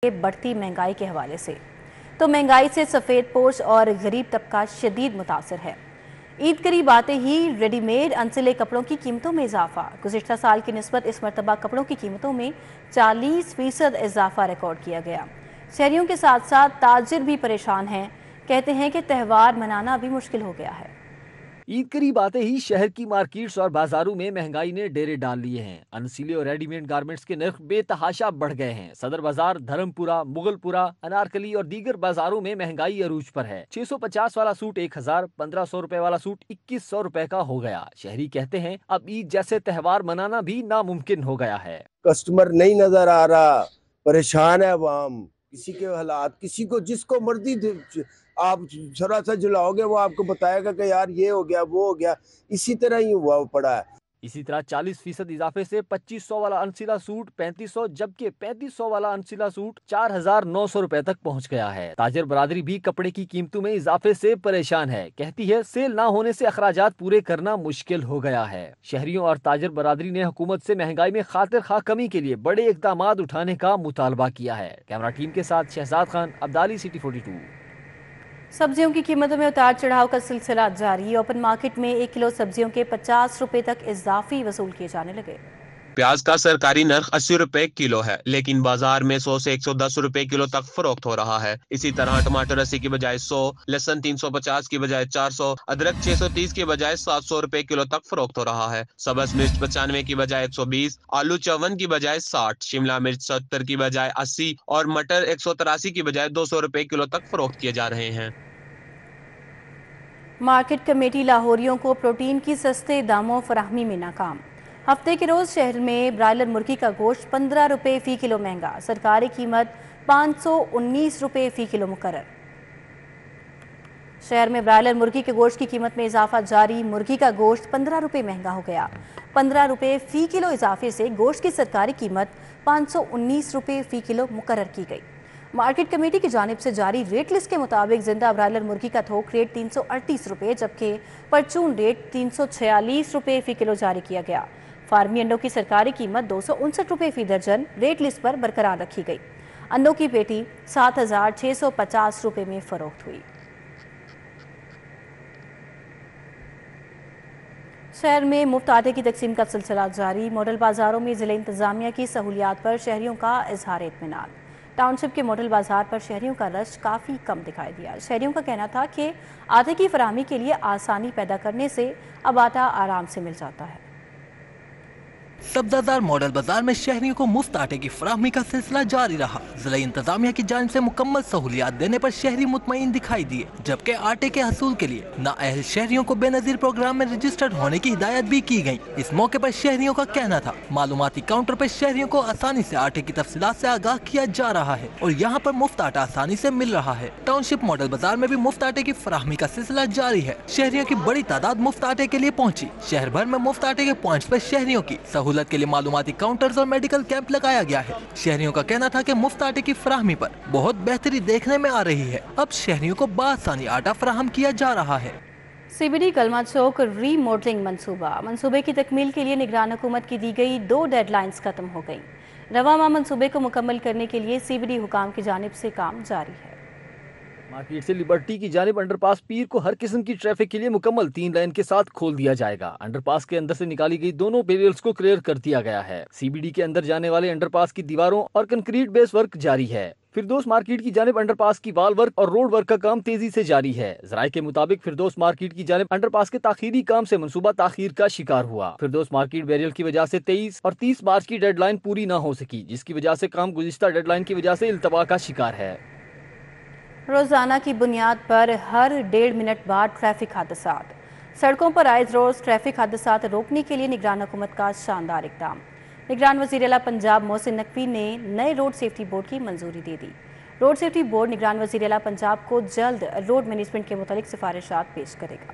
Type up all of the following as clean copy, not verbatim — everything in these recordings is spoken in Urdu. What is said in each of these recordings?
بڑھتی مہنگائی کے حوالے سے تو مہنگائی سے سفید پوش اور غریب طبقہ شدید متاثر ہے۔ عید قریب آتے ہی ریڈی میڈ انسلے کپڑوں کی قیمتوں میں اضافہ۔ گزشتہ سال کی نسبت اس مرتبہ کپڑوں کی قیمتوں میں 40% اضافہ ریکارڈ کیا گیا۔ شہریوں کے ساتھ ساتھ تاجر بھی پریشان ہیں، کہتے ہیں کہ تہوار منانا بھی مشکل ہو گیا ہے۔ عید قریب آتے ہی شہر کی مارکیٹس اور بازاروں میں مہنگائی نے ڈیرے ڈال لیے ہیں۔ انسیلے اور ریڈی میڈ گارمنٹس کے نرخ بے تحاشا بڑھ گئے ہیں۔ صدر بازار، دھرم پورہ، مغل پورہ، انارکلی اور دیگر بازاروں میں مہنگائی عروج پر ہے۔ 650 والا سوٹ 1000، 1500 روپے والا سوٹ 2100 روپے کا ہو گیا۔ شہری کہتے ہیں اب عید جیسے تہوار منانا بھی ناممکن ہو گیا ہے۔ کسٹمر نہیں نظر آ رہا، پریشان ہے عوام، کسی کے حالات، کسی کو جس کو مرضی آپ ذرا سا جلاؤ گے وہ آپ کو بتائے گا کہ یار یہ ہو گیا وہ ہو گیا، اسی طرح ہی ہوا پڑا ہے۔ اسی طرح 40% اضافے سے 2500 والا انسیلا سوٹ 3500 جبکہ 3500 والا انسیلا سوٹ 4900 روپے تک پہنچ گیا ہے۔ تاجر برادری بھی کپڑے کی قیمتوں میں اضافے سے پریشان ہے۔ کہتی ہے سیل نہ ہونے سے اخراجات پورے کرنا مشکل ہو گیا ہے۔ شہریوں اور تاجر برادری نے حکومت سے مہنگائی میں خاطر خواہ کمی کے لیے بڑے اقدامات اٹھانے کا مطالبہ کیا ہے۔ کیمرہ ٹیم کے ساتھ شہزاد خان، عبدالی، سٹی 42۔ سبزیوں کی قیمتوں میں اتار چڑھاؤ کا سلسلہ جاری۔ اوپن مارکیٹ میں 1 کلو سبزیوں کے 50 روپے تک اضافی وصول کیے جانے لگے۔ پیاز کا سرکاری نرخ 80 روپے کلو ہے، لیکن بازار میں 100 سے 110 روپے کلو تک فروخت ہو رہا ہے۔ اسی طرح ٹماٹر 80 کی بجائے 100، لہسن 350 کی بجائے 400، ادرک 630 کی بجائے 700 روپے کلو تک فروخت ہو رہا ہے۔ سبز مرچ 95 کی بجائے 120، آلو 54 کی بجائے 60، شملہ مرچ 70 کی بجائے 80 اور مٹر 183 کی بجائے 200 روپے کلو تک فروخت کیے جا رہے ہیں۔ مارکیٹ کمیٹی لاہوریوں کو پروٹین کی سستے داموں فراہمی میں ناکام۔ ہفتے کے روز شہر میں برائلر مرغی کا گوشت 15 روپے فی کلو مہنگا، سرکاری قیمت 519 روپے فی کلو مقرر۔ شہر میں برائلر مرغی کے گوشت کی قیمت میں اضافہ جاری، مرغی کا گوشت 15 روپے مہنگا ہو گیا۔ 15 روپے فی کلو اضافے سے گوشت کی سرکاری قیمت 519 روپے فی کلو مقرر کی گئی۔ مارکیٹ کمیٹی کی جانب سے جاری ریٹ لسٹ کے مطابق زندہ برائلر مرغی کا تھوک ریٹ 338 روپے جبکہ پرچون ریٹ 346 روپے فی کلو جاری کیا گیا۔ فارمی انڈوں کی سرکاری قیمت 259 روپے فی درجن ریٹ لسٹ پر برقرار رکھی گئی۔ انڈوں کی پیٹی 7650 روپے میں فروخت ہوئی۔ شہر میں مفت آٹے کی تقسیم کا سلسلہ جاری، ماڈل بازاروں میں ضلع انتظامیہ کی سہولیات پر شہریوں کا اظہار اطمینان۔ ٹاؤن شپ کے ماڈل بازار پر شہریوں کا رش کافی کم دکھائی دیا۔ شہریوں کا کہنا تھا کہ آٹے کی فراہمی کے لیے آسانی پیدا کرنے سے اب آٹا آرام سے مل جاتا ہے۔ سبزہ ماڈل بازار میں شہریوں کو مفت آٹے کی فراہمی کا سلسلہ جاری رہا۔ ضلع انتظامیہ کی جانب سے مکمل سہولیات دینے پر شہری مطمئن دکھائی دیے، جبکہ آٹے کے حصول کے لیے نااہل شہریوں کو بے نظیر پروگرام میں رجسٹرڈ ہونے کی ہدایت بھی کی گئی۔ اس موقع پر شہریوں کا کہنا تھا معلوماتی کاؤنٹر پر شہریوں کو آسانی سے آٹے کی تفصیلات سے آگاہ کیا جا رہا ہے اور یہاں پر مفت آٹا آسانی سے مل رہا ہے۔ ٹاؤن شپ ماڈل بازار میں بھی مفت آٹے کی فراہمی کا سلسلہ جاری ہے۔ شہریوں کی بڑی تعداد مفت آٹے کے لیے پہنچی۔ شہر بھر میں مفت آٹے کے پوائنٹس پر شہریوں کی سہولت کے لیے معلوماتی کاؤنٹرز اور میڈیکل کیمپ لگایا گیا ہے۔ شہریوں کا کہنا تھا کہ مفت آٹے کی فراہمی پر بہت بہتری دیکھنے میں آ رہی ہے۔ اب شہریوں کو بآسانی آٹا فراہم کیا جا رہا ہے۔ سی بی ڈی کلمہ چوک ری ماڈلنگ منصوبے کی تکمیل کے لیے نگران حکومت کی دی گئی 2 ڈیڈ لائنز ختم ہو گئیں۔ رواں ماہ منصوبے کو مکمل کرنے کے لیے سی بی ڈی حکام کی جانب سے کام جاری ہے۔ مارکیٹ سے لبرٹی کی جانب انڈر پاس پیر کو ہر قسم کی ٹریفک کے لیے مکمل 3 لائن کے ساتھ کھول دیا جائے گا۔ انڈر پاس کے اندر سے نکالی گئی دونوں بیریئرز کو کلیئر کر دیا گیا ہے۔ سی بی ڈی کے اندر جانے والے انڈر پاس کی دیواروں اور کنکریٹ بیس ورک جاری ہے۔ فردوس مارکیٹ کی جانب انڈر پاس کی وال ورک اور روڈ ورک کا کام تیزی سے جاری ہے۔ ذرائع کے مطابق فردوس مارکیٹ کی جانب انڈر پاس کے تاخیری کام سے منصوبہ تاخیر کا شکار ہوا۔ فردوس مارکیٹ بیریئر کی وجہ سے 23 اور 30 مارچ کی ڈیڈ لائن پوری نہ ہو سکی، جس کی وجہ سے کام گزشتہ ڈیڈ لائن کی وجہ سے التوا کا شکار ہے۔ روزانہ کی بنیاد پر ہر 1.5 منٹ بعد ٹریفک حادثات۔ سڑکوں پر آئے روز ٹریفک حادثات روکنے کے لیے نگران حکومت کا شاندار اقدام۔ نگران وزیر اعلیٰ پنجاب محسن نقوی نے نئے روڈ سیفٹی بورڈ کی منظوری دے دی۔ روڈ سیفٹی بورڈ نگران وزیر اعلیٰ پنجاب کو جلد روڈ مینجمنٹ کے متعلق سفارشات پیش کرے گا۔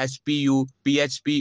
SPU, PHP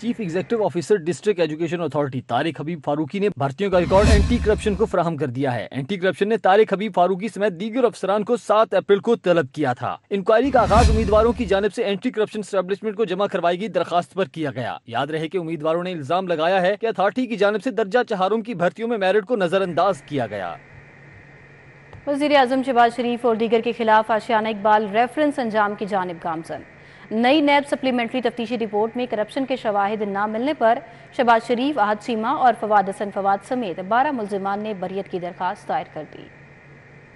chief executive officer district education authority Tariq Habib Farooqi نے بھرتیوں کا ریکارڈ اینٹی کرپشن کو فراہم کر دیا ہے۔ اینٹی کرپشن نے طارق حبیب فاروقی سمیت دیگر افسران کو 7 اپریل کو طلب کیا تھا۔ انکوائری کا آغاز امیدواروں کی جانب سے اینٹی کرپشن اسٹیبلشمنٹ کو جمع کروائی گئی درخواست پر کیا گیا۔ یاد رہے کہ امیدواروں نے الزام لگایا ہے کہ اتھارٹی کی جانب سے درجہ چہارم کی بھرتیوں میں میرٹ کو نظر انداز کیا گیا۔ وزیر اعظم شہباز شریف اور دیگر کے خلاف آشیانہ اقبال ریفرنس انجام کی جانب گامزن۔ نئی نیب سپلیمنٹری تفتیشی رپورٹ میں کرپشن کے شواہد نہ ملنے پر شہباز شریف، احد چیمہ اور فواد حسن فواد سمیت 12 ملزمان نے بریت کی درخواست دائر کر دی۔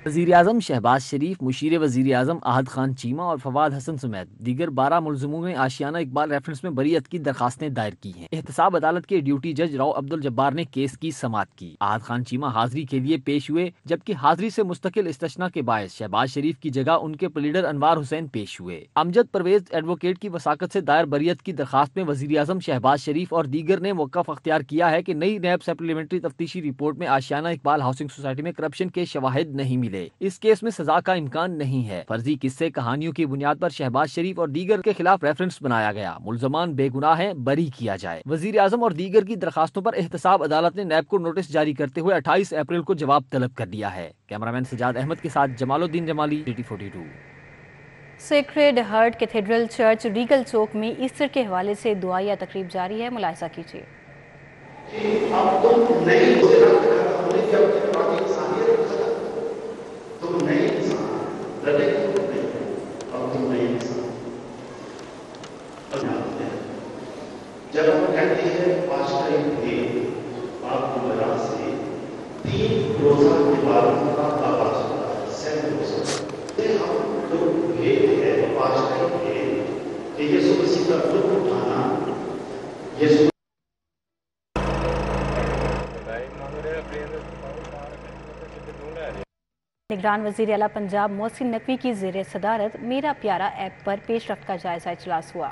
وزیر اعظم شہباز شریف، مشیر وزیر اعظم احد خان چیمہ اور فواد حسن سمیت دیگر 12 ملزموں نے آشیانہ اقبال ریفرنس میں بریت کی درخواستیں دائر کی ہیں۔ احتساب عدالت کے ڈیوٹی جج راؤ عبدالجبار نے کیس کی سماعت کی۔ احد خان چیمہ حاضری کے لیے پیش ہوئے، جبکہ حاضری سے مستقل استثناء کے باعث شہباز شریف کی جگہ ان کے پلیڈر انوار حسین پیش ہوئے۔ امجد پرویز ایڈوکیٹ کی وثاقت سے دائر بریت کی درخواست میں وزیر اعظم شہباز شریف اور دیگر نے موقف اختیار کیا ہے کہ نئی نیب سپلیمنٹری تفتیشی رپورٹ میں آشیانہ اقبال ہاؤسنگ سوسائٹی میں کرپشن کے شواہد نہیں ملے۔ اس کیس میں سزا کا امکان نہیں ہے۔ فرضی قصے کہانیوں کی بنیاد پر شہباز شریف اور دیگر کے خلاف ریفرنس بنایا گیا۔ ملزمان بے گناہ ہیں، بری کیا جائے۔ وزیر اعظم اور دیگر کی درخواستوں پر احتساب عدالت نے نیب کو نوٹس جاری کرتے ہوئے 28 اپریل کو جواب طلب کر لیا ہے۔ کیمرامین سجاد احمد کے ساتھ Jamaluddin Jamali, DT42۔ Sacred heart cathedral church regal Chowk میں ایسٹر کے حوالے سے دعائیہ تقریب جاری ہے، ملاحظہ کیجیے۔ جب ہم کہتے ہیں 5 ٹائم دے آپ کو بنا سے 3 روزہ عبادت کا آغاز ہوتا ہے، 7 روزہ یہ ہم لوگ بھیج ہیں 5 ٹائم دے کہ یسوع مسیح کا لطف اٹھانا، یسوع نگران وزیر اعلیٰ پنجاب محسن نقوی کی زیر صدارت میرا پیارا ایپ پر پیش رفت کا جائزہ اجلاس ہوا۔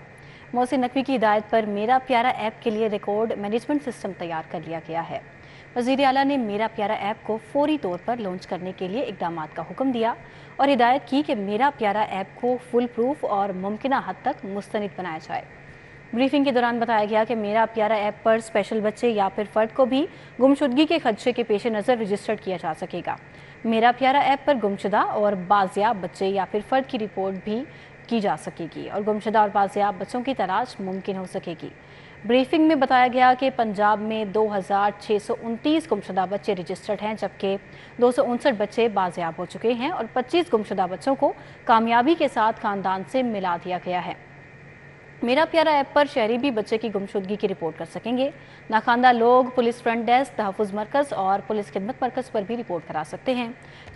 محسن نقوی کی ہدایت پر میرا پیارا ایپ کے لیے ریکارڈ مینجمنٹ سسٹم تیار کر لیا گیا ہے۔ وزیر اعلیٰ نے میرا پیارا ایپ کو فوری طور پر لانچ کرنے کے لیے اقدامات کا حکم دیا اور ہدایت کی کہ میرا پیارا ایپ کو فل پروف اور ممکنہ حد تک مستند بنایا جائے۔ بریفنگ کے دوران بتایا گیا کہ میرا پیارا ایپ پر اسپیشل بچے یا پھر فرد کو بھی گمشدگی کے خدشے کے پیش نظر رجسٹرڈ کیا جا سکے گا۔ میرا پیارا ایپ پر گمشدہ اور بازیاب بچے یا پھر فرد کی رپورٹ بھی کی جا سکے گی اور گمشدہ اور بازیاب بچوں کی تلاش ممکن ہو سکے گی۔ بریفنگ میں بتایا گیا کہ پنجاب میں 2629 گمشدہ بچے رجسٹرڈ ہیں، جبکہ 259 بچے بازیاب ہو چکے ہیں اور 25 گمشدہ بچوں کو کامیابی کے ساتھ خاندان سے ملا دیا گیا ہے۔ میرا پیارا ایپ پر شہری بھی بچے کی گمشدگی کی رپورٹ کر سکیں گے۔ ناخواندہ لوگ پولیس فرنٹ ڈیسک، تحفظ مرکز اور پولیس خدمت مرکز پر بھی رپورٹ کرا سکتے ہیں۔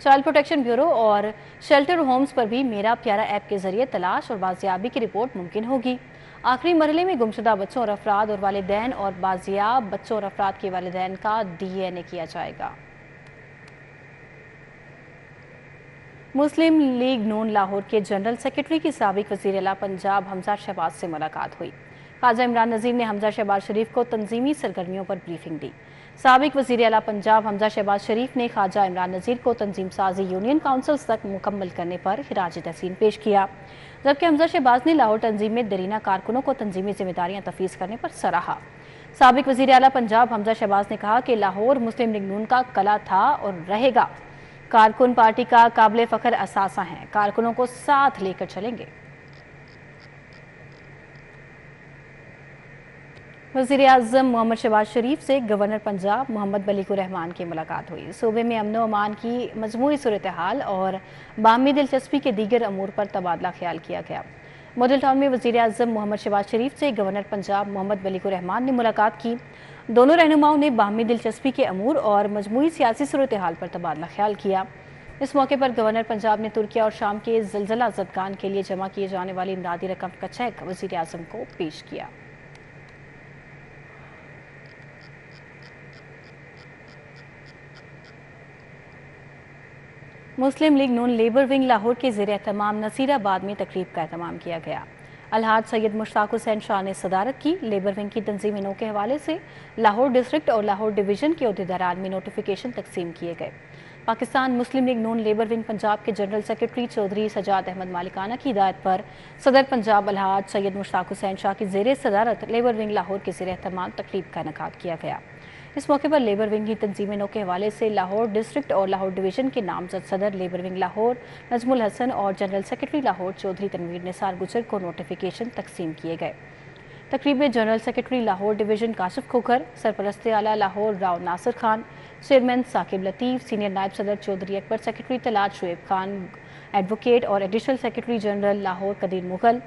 چائلڈ پروٹیکشن بیورو اور شیلٹر ہومز پر بھی میرا پیارا ایپ کے ذریعے تلاش اور بازیابی کی رپورٹ ممکن ہوگی۔ آخری مرحلے میں گمشدہ بچوں اور افراد اور والدین اور بازیاب بچوں اور افراد کے والدین کا DNA کیا جائے گا۔ مسلم لیگ نون لاہور کے جنرل سیکرٹری کی سابق وزیر اعلیٰ پنجاب حمزہ شہباز سے ملاقات ہوئی۔ خواجہ عمران نذیر نے حمزہ شہباز شریف کو تنظیمی سرگرمیوں پر بریفنگ دی۔ سابق وزیر اعلیٰ پنجاب حمزہ شہباز شریف نے خواجہ عمران نذیر کو تنظیم سازی یونین کاؤنسلز تک مکمل کرنے پر خراج تحسین پیش کیا، جبکہ حمزہ شہباز نے لاہور تنظیم میں دیرینہ کارکنوں کو تنظیمی ذمہ داریاں تفویض کرنے پر سراہا۔ سابق وزیر اعلیٰ پنجاب حمزہ شہباز نے کہا کہ لاہور مسلم لیگ نون کا قلعہ تھا اور رہے گا۔ کارکن پارٹی کا قابل فخر اثاثہ ہیں، کارکنوں کو ساتھ لے کر چلیں گے۔ وزیر اعظم محمد شہباز شریف سے گورنر پنجاب محمد ملک الرحمان کی ملاقات ہوئی۔ صوبے میں امن و امان کی مجموعی صورتحال اور باہمی دلچسپی کے دیگر امور پر تبادلہ خیال کیا گیا۔ ماڈل ٹاؤن میں وزیر اعظم محمد شہباز شریف سے گورنر پنجاب محمد ملک الرحمان نے ملاقات کی۔ دونوں رہنماؤں نے باہمی دلچسپی کے امور اور مجموعی سیاسی صورتحال پر تبادلہ خیال کیا۔ اس موقع پر گورنر پنجاب نے ترکیہ اور شام کے زلزلہ زدگان کے لیے جمع کیے جانے والی امدادی رقم کا چیک وزیر اعظم کو پیش کیا۔ مسلم لیگ نون لیبر ونگ لاہور کے زیر اہتمام نصیر آباد میں تقریب کا اہتمام کیا گیا۔ الحاج سید مشتاق حسین شاہ نے صدارت کی۔ لیبر ونگ کی تنظیم نو کے حوالے سے لاہور ڈسٹرکٹ اور لاہور ڈویژن کے عہدیداران میں نوٹیفیکیشن تقسیم کیے گئے۔ پاکستان مسلم لیگ نون لیبر ونگ پنجاب کے جنرل سیکرٹری چودھری سجاد احمد مالکانہ کی ہدایت پر صدر پنجاب الحاج سید مشتاق حسین شاہ کی زیر صدارت لیبر ونگ لاہور کے زیر اہتمام تقریب کا انعقاد کیا گیا۔ اس موقع پر لیبر ونگ کی تنظیم نو کے حوالے سے لاہور ڈسٹرکٹ اور لاہور ڈویژن کے نامزد صدر لیبر ونگ لاہور نجم الحسن اور جنرل سیکرٹری لاہور چودھری تنویر نثار گجر کو نوٹیفیکیشن تقسیم کیے گئے۔ تقریب میں general secretary Lahore division Kashif Khokhar, سرپرست اعلیٰ لاہور راؤ ناصر خان، چیئرمین ثاقب لطیف، سینئر نائب صدر چودھری اکبر، سیکرٹری طلعت شعیب خان ایڈوکیٹ اور ایڈیشنل سیکرٹری جنرل لاہور قدیر مغل،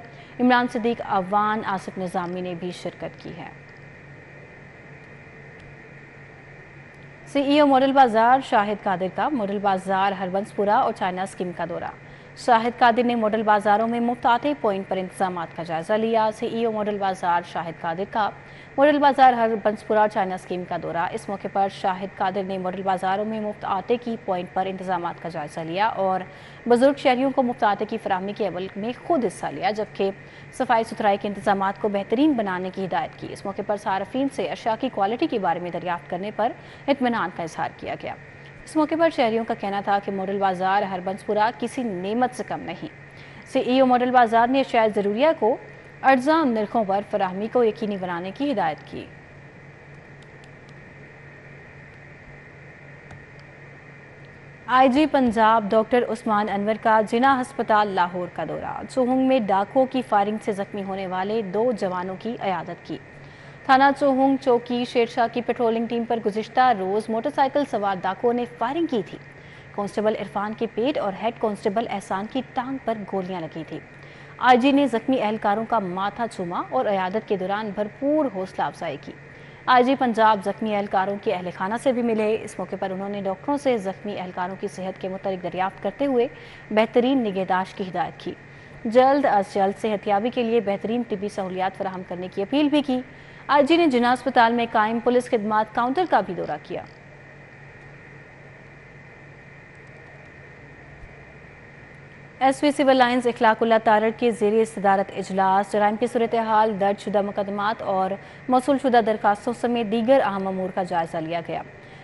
عمران صدیق اعوان، آصف نظامی نے بھی شرکت کی ہے۔ سی ای او ماڈل بازار شاہد قادر کا ماڈل بازار ہربنس پورہ اور چائنا اسکیم کا دورہ۔ شاہد قادر نے ماڈل بازاروں میں مفت آٹے پوائنٹ پر انتظامات کا جائزہ لیا۔ سی ای او ماڈل بازار شاہد قادر کا ماڈل بازار ہربنس پورہ چائنا اسکیم کا دورہ۔ اس موقع پر شاہد قادر نے ماڈل بازاروں میں مفت آٹے کی پوائنٹ پر انتظامات کا جائزہ لیا اور بزرگ شہریوں کو مفت آٹے کی فراہمی کے عمل میں خود حصہ لیا، جبکہ صفائی ستھرائی کے انتظامات کو بہترین بنانے کی ہدایت کی۔ اس موقع پر صارفین سے اشیاء کی کوالٹی کے بارے میں دریافت کرنے پر اطمینان کا اظہار کیا گیا۔ اس موقع پر شہریوں کا کہنا تھا کہ ماڈل بازار ہربنس پورہ کسی نعمت سے کم نہیں۔ سی ای او ماڈل بازار نے اشیاء ضروریہ کو ارزاں نرخوں پر فراہمی کو یقینی بنانے کی ہدایت کی۔ آئی جی پنجاب ڈاکٹر عثمان انور کا جناح ہسپتال لاہور کا دورہ۔ چوہنگ میں ڈاکوؤں کی فائرنگ سے زخمی ہونے والے 2 جوانوں کی عیادت کی۔ تھانہ چوہنگ چوکی شیرشاہ کی پیٹرولنگ ٹیم پر گزشتہ روز موٹر سائیکل سوار ڈاکوؤں نے فائرنگ کی تھی۔ کانسٹیبل عرفان کے پیٹ اور ہیڈ کانسٹیبل احسان کی ٹانگ پر گولیاں لگی تھی۔ آئی جی نے زخمی اہلکاروں کا ماتھا چوما اور عیادت کے دوران بھرپور حوصلہ افزائی کی۔ آئی جی پنجاب زخمی اہلکاروں کے اہل خانہ سے بھی ملے۔ اس موقع پر انہوں نے ڈاکٹروں سے زخمی اہلکاروں کی صحت کے متعلق دریافت کرتے ہوئے بہترین نگہداشت کی ہدایت کی۔ جلد از جلد صحت یابی کے لیے بہترین طبی سہولیات فراہم کرنے کی اپیل بھی کی۔ آئی جی نے جناح ہسپتال میں قائم پولیس خدمات کاؤنٹر کا بھی دورہ کیا۔ ایس پی سول لائنز اخلاق اللہ تارڑ کے زیر صدارت اجلاس جرائم کی صورتحال، درج شدہ مقدمات اور موصول شدہ درخواستوں سمیت دیگر اہم امور کا جائزہ لیا گیا۔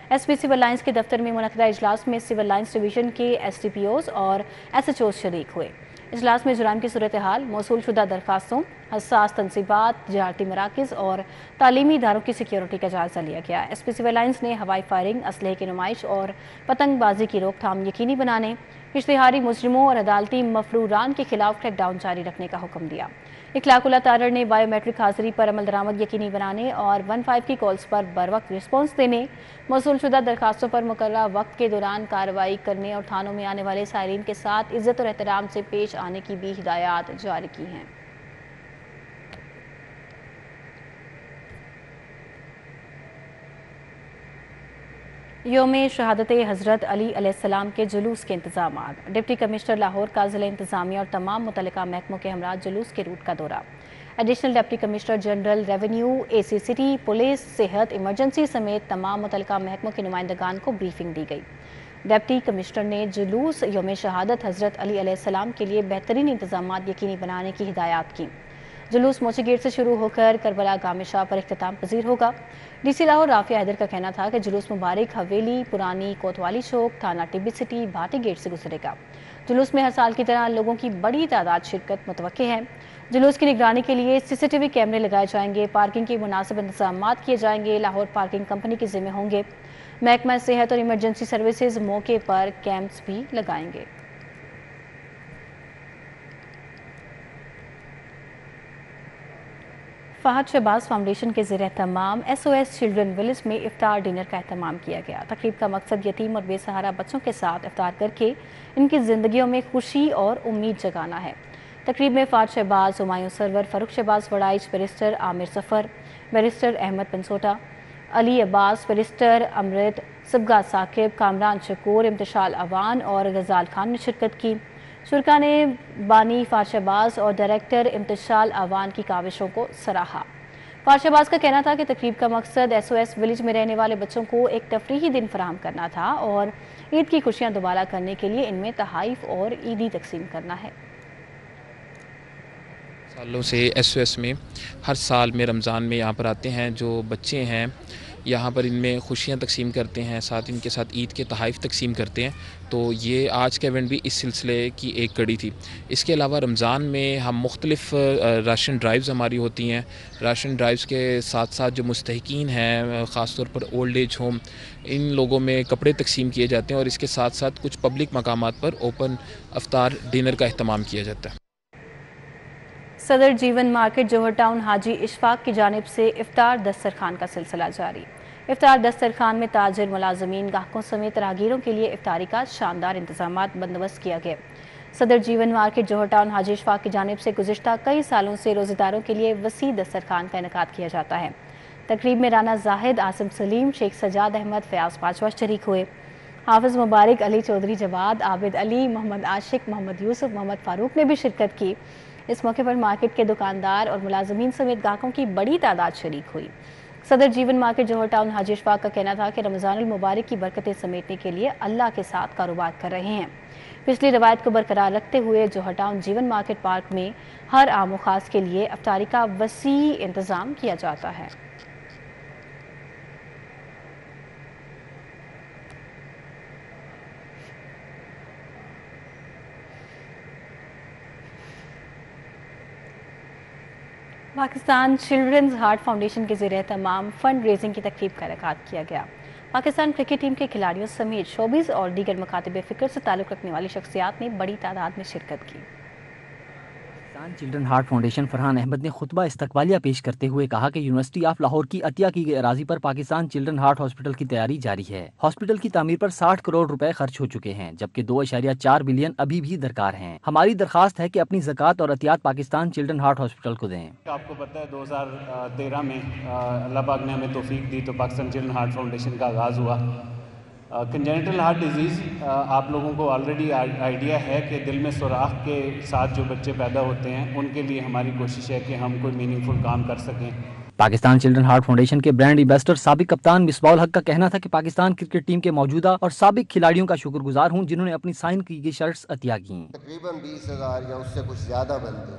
ایس پی سول لائنز کے دفتر میں منعقدہ اجلاس میں سول لائنز ڈویژن کے ایس ٹی پی اوز اور ایس ایچ اوز شریک ہوئے۔ اجلاس میں جرائم کی صورتحال، موصول شدہ درخواستوں، حساس تنصیبات، تجارتی مراکز اور تعلیمی اداروں کی سیکیورٹی کا جائزہ لیا گیا۔ ایس پی سول لائنز نے ہوائی فائرنگ، اسلحے کی نمائش اور پتنگ بازی کی روک تھام یقینی بنانے، اشتہاری مجرموں اور عدالتی مفروران کے خلاف کریک ڈاؤن جاری رکھنے کا حکم دیا۔ اخلاق اللہ تارڑ نے بائیو میٹرک حاضری پر عمل درآمد یقینی بنانے اور 15 کی کالز پر بروقت رسپانس دینے، موصول شدہ درخواستوں پر مقررہ وقت کے دوران کارروائی کرنے اور تھانوں میں آنے والے سائرین کے ساتھ عزت اور احترام سے پیش آنے کی بھی ہدایات جاری کی ہیں۔ یوم شہادت حضرت علی علیہ السلام کے جلوس کے انتظامات۔ ڈپٹی کمشنر لاہور کا ضلع انتظامیہ اور تمام متعلقہ محکموں کے ہمراہ جلوس کے روٹ کا دورہ۔ Additional deputy commissioner general revenue, A C city, police, صحت، ایمرجنسی سمیت تمام متعلقہ محکموں کے نمائندگان کو بریفنگ دی گئی۔ ڈپٹی کمشنر نے جلوس یوم شہادت حضرت علی علیہ السلام کے لیے بہترین انتظامات یقینی بنانے کی ہدایات کی۔ جلوس موچی گیٹ سے شروع ہو کر کربلا گام شاہ پر اختتام پذیر ہوگا۔ ڈی سی لاہور رافع حیدر کا کہنا تھا کہ جلوس مبارک حویلی، پرانی کوتوالی چوک، تھانہ T B city, Bhati gate سے گزرے گا۔ جلوس میں ہر سال کی طرح لوگوں کی بڑی تعداد شرکت متوقع ہے۔ جلوس کی نگرانی کے لیے سی سی ٹی وی کیمرے لگائے جائیں گے، پارکنگ کے مناسب انتظامات کیے جائیں گے۔ لاہور پارکنگ کمپنی کے ذمہ ہوں گے۔ محکمہ صحت اور ایمرجنسی سروسز موقع پر کیمپس بھی لگائیں گے۔ فہد شہباز فاؤنڈیشن کے زیر اہتمام S O S children village میں افطار ڈنر کا اہتمام کیا گیا۔ تقریب کا مقصد یتیم اور بے سہارا بچوں کے ساتھ افطار کر کے ان کی زندگیوں میں خوشی اور امید جگانا ہے۔ تقریب میں فہد شہباز، ہمایوں سرور، فاروق شہباز وڑائچ، بیرسٹر عامر ظفر، بیرسٹر احمد پنسوٹا، علی عباس، بیرسٹر امرت، سبگا ثاقب، کامران شکور، امتشال اعوان اور غزال خان نے شرکت کی۔ شرکا نے بانی فہد شہباز اور ڈائریکٹر امتشال اعوان کی کاوشوں کو سراہا۔ فہد شہباز کا کہنا تھا کہ تقریب کا مقصد ایس او ایس ولیج میں رہنے والے بچوں کو ایک تفریحی دن فراہم کرنا تھا اور عید کی خوشیاں دوبالا کرنے کے لیے ان میں تحائف اور عیدی تقسیم کرنا ہے۔ سالوں سے ایس او ایس میں ہر سال میں رمضان میں یہاں پر آتے ہیں، جو بچے ہیں یہاں پر ان میں خوشیاں تقسیم کرتے ہیں، ساتھ ان کے ساتھ عید کے تحائف تقسیم کرتے ہیں. تو یہ آج کا ایونٹ بھی اس سلسلے کی ایک کڑی تھی. اس کے علاوہ رمضان میں ہم مختلف راشن ڈرائیوز ہماری ہوتی ہیں. راشن ڈرائیوز کے ساتھ ساتھ جو مستحقین ہیں، خاص طور پر اولڈ ایج ہوم، ان لوگوں میں کپڑے تقسیم کیے جاتے ہیں، اور اس کے ساتھ ساتھ کچھ پبلک مقامات پر اوپن افطار ڈنر کا اہتمام کیا جاتا ہے. صدر جیون مارکیٹ جوہر ٹاؤن حاجی اشفاق کی جانب سے افطار دسترخوان کا سلسلہ جاری. افطار دسترخوان میں تاجر، ملازمین، گاہکوں سمیت راہگیروں کے لیے افطاری کا شاندار انتظامات بندوبست کیا گیا. صدر جیون مارکیٹ جوہر ٹاؤن حاجی اشفاق کی جانب سے گزشتہ کئی سالوں سے روزہ داروں کے لیے وسیع دسترخوان کا انعقاد کیا جاتا ہے. تقریب میں رانا زاہد، عاصم سلیم، شیخ سجاد احمد، فیاض پاچوا شریک ہوئے. حافظ مبارک، علی چودھری جواد، عابد علی، محمد عاشق، محمد یوسف، محمد فاروق نے بھی شرکت کی. اس موقع پر مارکیٹ کے دکاندار اور ملازمین سمیت گاہکوں کی بڑی تعداد شریک ہوئی. صدر جیون مارکیٹ جوہر ٹاؤن حاجی اشفاق کا کہنا تھا کہ رمضان المبارک کی برکتیں سمیٹنے کے لیے اللہ کے ساتھ کاروبار کر رہے ہیں. پچھلی روایت کو برقرار رکھتے ہوئے جوہر ٹاؤن جیون مارکیٹ پارک میں ہر عام و خاص کے لیے افطاری کا وسیع انتظام کیا جاتا ہے. پاکستان چلڈرنز ہارٹ فاؤنڈیشن کے زیر اہتمام فنڈ ریزنگ کی تقریب کا انعقاد کیا گیا. پاکستان کرکٹ ٹیم کے کھلاڑیوں سمیت شوبز اور دیگر مکاتب فکر سے تعلق رکھنے والی شخصیات نے بڑی تعداد میں شرکت کی. Pakistan children heart foundation Farhan Ahmad نے خطبہ استقبالیہ پیش کرتے ہوئے کہا کہ یونیورسٹی آف لاہور کی عطیہ کی گئی اراضی پر پاکستان چلڈرن ہارٹ ہاسپٹل کی تیاری جاری ہے. ہاسپٹل کی تعمیر پر 60 کروڑ روپے خرچ ہو چکے ہیں، جبکہ 2.4 بلین ابھی بھی درکار ہیں. ہماری درخواست ہے کہ اپنی زکوٰۃ اور عطیات پاکستان چلڈرن ہارٹ ہاسپٹل کو دیں. آپ کو پتہ ہے 2013 میں اللہ پاک نے ہمیں توفیق دی تو پاکستان چلڈرن ہارٹ فاؤنڈیشن کا آغاز ہوا. کنجنٹل ہارٹ ڈیزیز آپ لوگوں کو آلریڈی آئیڈیا ہے کہ دل میں سوراخ کے ساتھ جو بچے پیدا ہوتے ہیں ان کے لیے ہماری کوشش ہے کہ ہم کوئی میننگ فل کام کر سکیں. پاکستان چلڈرن ہارٹ فاؤنڈیشن کے برانڈ ایمبیسڈر سابق کپتان مصباح الحق کا کہنا تھا کہ پاکستان کرکٹ ٹیم کے موجودہ اور سابق کھلاڑیوں کا شکر گزار ہوں جنہوں نے اپنی سائن کی گئی شرٹس عطیہ کیں. تقریباً 20,000 یا اس سے کچھ زیادہ بندے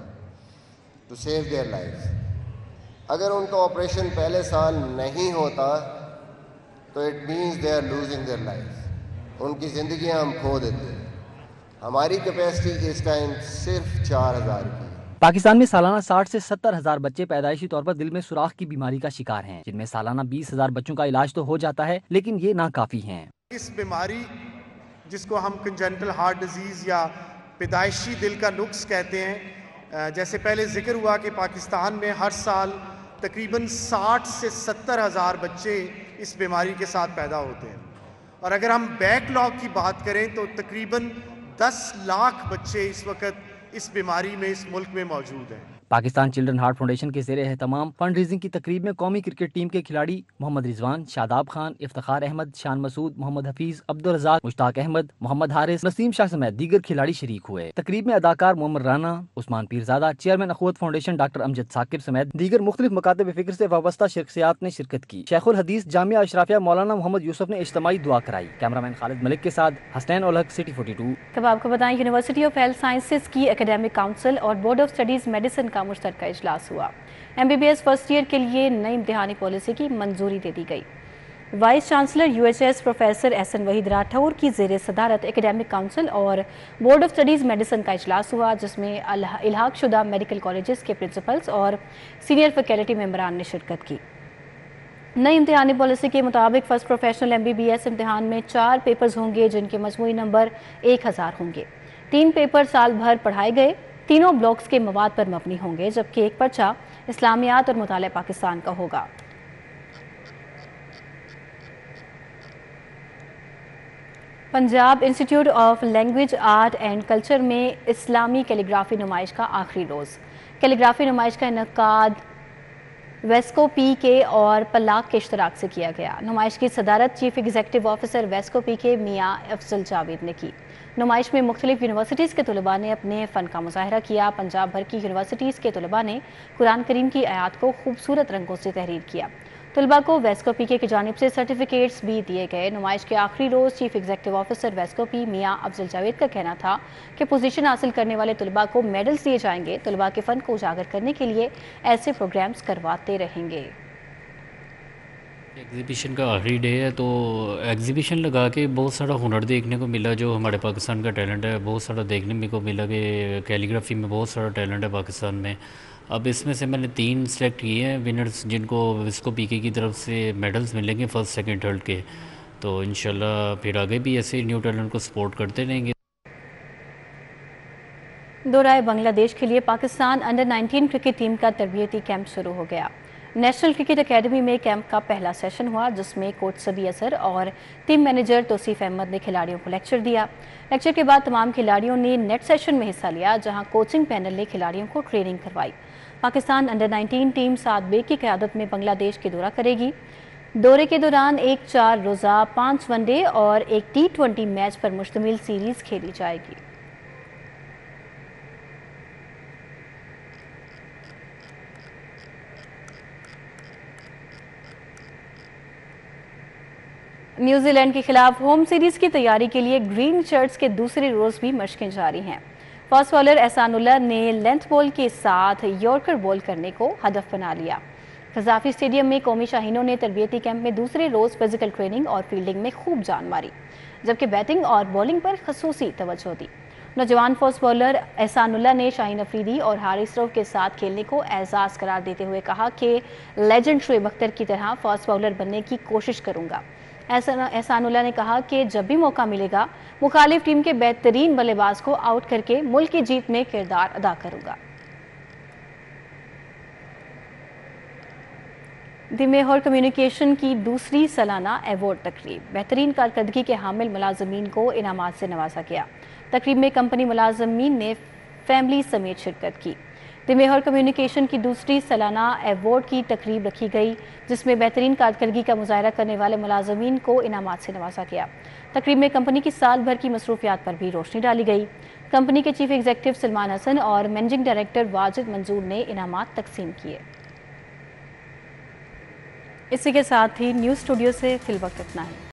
ٹو سیو دیئر لائف. اگر ان کا آپریشن پہلے سال نہیں ہوتا تو it means they are losing their life. ان کی زندگیاں ہم کھو دیتے ہیں. ہماری کیپیسٹی اس ٹائم صرف 4,000 کی. پاکستان میں سالانہ 60 سے 70 ہزار بچے پیدائشی طور پر دل میں سوراخ کی بیماری کا شکار ہیں، جن میں سالانہ 20,000 بچوں کا علاج تو ہو جاتا ہے لیکن یہ ناکافی ہیں. اس بیماری جس کو ہم کنجنٹل ہارٹ ڈیزیز یا پیدائشی دل کا نقص کہتے ہیں، جیسے پہلے ذکر ہوا کہ پاکستان میں ہر سال تقریباً 60 سے 70 ہزار بچے اس بیماری کے ساتھ پیدا ہوتے ہیں. اور اگر ہم بیک لاگ کی بات کریں تو تقریباً 10 لاکھ بچے اس وقت اس بیماری میں اس ملک میں موجود ہیں. پاکستان چلڈرن ہارٹ فاؤنڈیشن کے زیر اہتمام فنڈ ریزنگ کی تقریب میں قومی کرکٹ ٹیم کے کھلاڑی محمد رضوان، شاداب خان، افتخار احمد، شان مسعود، محمد حفیظ، عبدالرزاق، مشتاق احمد، محمد حارث، نسیم شاہ سمیت دیگر کھلاڑی شریک ہوئے. تقریب میں اداکار محمد رانا، عثمان پیرزادہ، چیئرمین اخوت فاؤنڈیشن ڈاکٹر امجد ثاقب سمیت دیگر مختلف مکاتب فکر سے وابستہ شخصیات نے شرکت کی. شیخ الحدیث جامعہ اشرافیہ مولانا محمد یوسف نے اجتماعی دعا کرائی. کیمرامین خالد ملک کے ساتھ حسنین الحق، سٹی 42. اب آپ کو بتائیں یونیورسٹی آف ہیلتھ سائنسز کی اکیڈیمک کاؤنسل اور بورڈ آف اسٹڈیز میڈیسن کا مشترکہ اجلاس ہوا. MBBS فرسٹ ایئر کے لیے نئی امتحانی پالیسی کی منظوری دے دی گئی. وائس چانسلر UHS پروفیسر احسن وحید راٹھور کی زیر صدارت اکیڈیمک کاؤنسل اور بورڈ آف اسٹڈیز میڈیسن کا اجلاس ہوا، جس میں الحاق شدہ میڈیکل کالجز کے پرنسپلز اور سینئر فیکلٹی ممبران نے شرکت کی. نئی امتحانی پالیسی کے مطابق فرسٹ پروفیشنل MBBS امتحان میں 4 پیپرز ہوں گے جن کے مجموعی نمبر 1000 ہوں گے. 3 پیپر سال بھر پڑھائے گئے تینوں بلاکس کے مواد پر مبنی ہوں گے، جبکہ ایک پرچہ اسلامیات اور مطالعہ پاکستان کا ہوگا. Punjab institute of language art and culture میں اسلامی کیلیگرافی نمائش کا آخری روز. کیلیگرافی نمائش کا انعقاد ویسکو پی کے اور پلاک کے اشتراک سے کیا گیا. نمائش کی صدارت چیف ایگزیکٹو آفیسر ویسکو پی کے میاں افضل جاوید نے کی. نمائش میں مختلف یونیورسٹیز کے طلباء نے اپنے فن کا مظاہرہ کیا. پنجاب بھر کی یونیورسٹیز کے طلباء نے قرآن کریم کی آیات کو خوبصورت رنگوں سے تحریر کیا. طلباء کو ویسکو پی کے کی جانب سے سرٹیفکیٹس بھی دیے گئے۔ نمائش کے آخری روز چیف ایگزیکٹو آفیسر ویسکو پی میاں افضل جاوید کا کہنا تھا کہ پوزیشن حاصل کرنے والے طلباء کو میڈلز دیے جائیں گے۔ طلباء کے فن کو اجاگر کرنے کے لیے ایسے پروگرامز کرواتے رہیں گے۔ ایگزیبیشن کا آخری ڈے ہے تو ایگزیبیشن لگا کے بہت سارا ہنر دیکھنے کو ملا، جو ہمارے پاکستان کا ٹیلنٹ ہے بہت سارا دیکھنے کو ملا کہ کیلیگرافی میں بہت سارا ٹیلنٹ ہے پاکستان میں۔ اب اس میں سے میں نے 3 سلیکٹ کیے ہیں ونرز، جن کو ویسکو پی کے کی طرف سے میڈلز ملیں گے فرسٹ سیکنڈ تھرڈ کے، تو انشاءاللہ پھر آگے بھی ایسے نیو ٹیلنٹ کو سپورٹ کرتے رہیں گے۔ دورہ بنگلہ دیش کے لیے پاکستان انڈر 19 کرکٹ ٹیم کا تربیتی کیمپ شروع ہو گیا۔ نیشنل کرکٹ اکیڈمی میں کیمپ کا پہلا سیشن ہوا، جس میں کوچ سبی اظہر اور ٹیم مینیجر توصیف احمد نے کھلاڑیوں کو لیکچر دیا۔ لیکچر کے بعد تمام کھلاڑیوں نے نیٹ سیشن میں حصہ لیا، جہاں کوچنگ پینل نے کھلاڑیوں کو ٹریننگ کروائی۔ پاکستان انڈر 19 ٹیم 7 بیگ کی قیادت میں بنگلہ دیش کے دورہ کرے گی۔ دورے کے دوران ایک 4 روزہ 5 ون ڈے اور ایک T20 میچ پر مشتمل سیریز کھیلی جائے گی۔ نیوزی لینڈ کے خلاف ہوم سیریز کی تیاری کے لیے گرین شرٹس کے دوسرے روز بھی مشقیں جاری ہیں۔ فاسٹ بالر احسان اللہ نے لینتھ بال کے ساتھ یارکر بال کرنے کو ہدف بنا لیا۔ قذافی اسٹیڈیم میں قومی شاہینوں نے تربیتی کیمپ میں دوسرے روز فزیکل ٹریننگ اور فیلڈنگ میں خوب جان ماری، جبکہ بیٹنگ اور بولنگ پر خصوصی توجہ دی۔ نوجوان فاسٹ بالر احسان اللہ نے شاہین افریدی اور حارث رؤف کے ساتھ کھیلنے کو اعزاز قرار دیتے ہوئے کہا کہ لیجنڈ شعیب اختر کی طرح فاسٹ بالر بننے کی کوشش کروں گا۔ احسان اللہ نے کہا کہ جب بھی موقع ملے گا مخالف ٹیم کے بہترین بلے باز کو آؤٹ کر کے ملک کی جیت میں کردار ادا کروں گا۔ دی میہر کمیونیکیشن کی دوسری سالانہ ایوارڈ تقریب، بہترین کارکردگی کے حامل ملازمین کو انعامات سے نوازا گیا۔ تقریب میں کمپنی ملازمین نے فیملی سمیت شرکت کی۔ دی میہر کمیونیکیشن کی دوسری سالانہ ایوارڈ کی تقریب رکھی گئی، جس میں بہترین کارکردگی کا مظاہرہ کرنے والے ملازمین کو انعامات سے نوازا گیا۔ تقریب میں کمپنی کی سال بھر کی مصروفیات پر بھی روشنی ڈالی گئی۔ کمپنی کے چیف ایگزیکٹو سلمان حسن اور مینیجنگ ڈائریکٹر واجد منظور نے انعامات تقسیم کیے۔ اسی کے ساتھ ہی نیوز اسٹوڈیو سے فی الوقت اتنا ہے۔